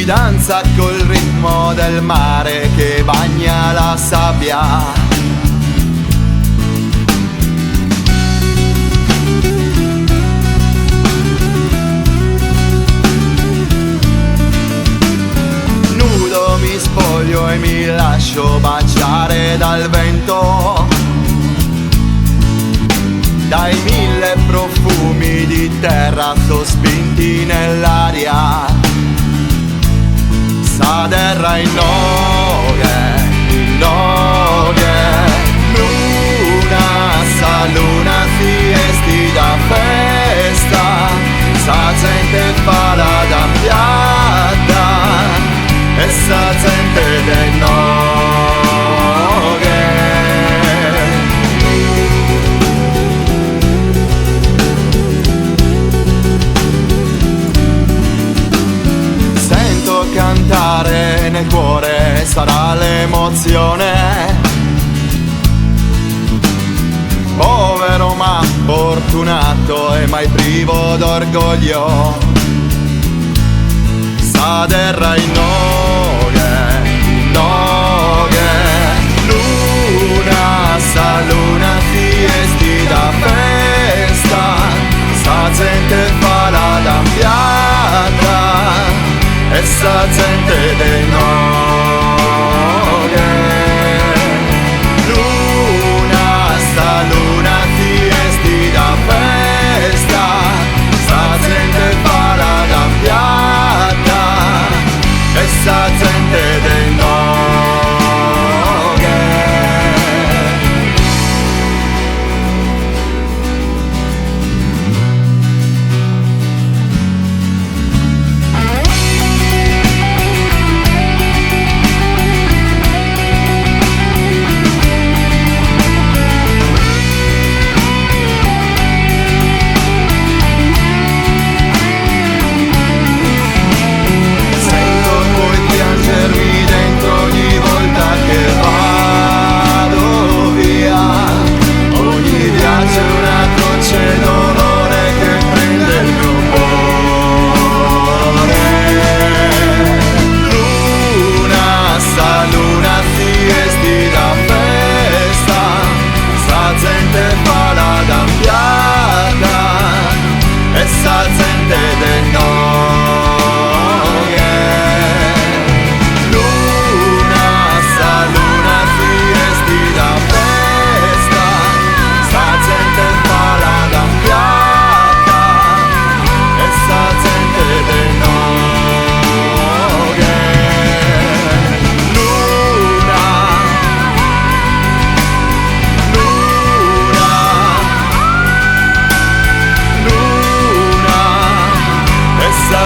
si danza col ritmo del mare che bagna la sabbia. Nudo mi spoglio e mi lascio baciare dal vento, dai 1000 profumi di terra sospinti nell'aria. Saderra in noghe, luna, sa luna fiesti da festa, sa gente fa la dampiata e sa gente de noghe. Sento cantare nel cuore, sarà l'emozione. Povero ma fortunato e mai privo d'orgoglio. Saderra in noghe, luna, sa luna fiesti da festa, sa gente fa la dampiata e sa gente dei noghe. Luna, sta luna fiesti da festa, sa gente fa la dampiata e sa gente dei noghe. Essa gente dei noghe. Luna, sa luna fiesti da festa, sa gente fa la dampiata, essa gente dei noghe. Luna, luna, essa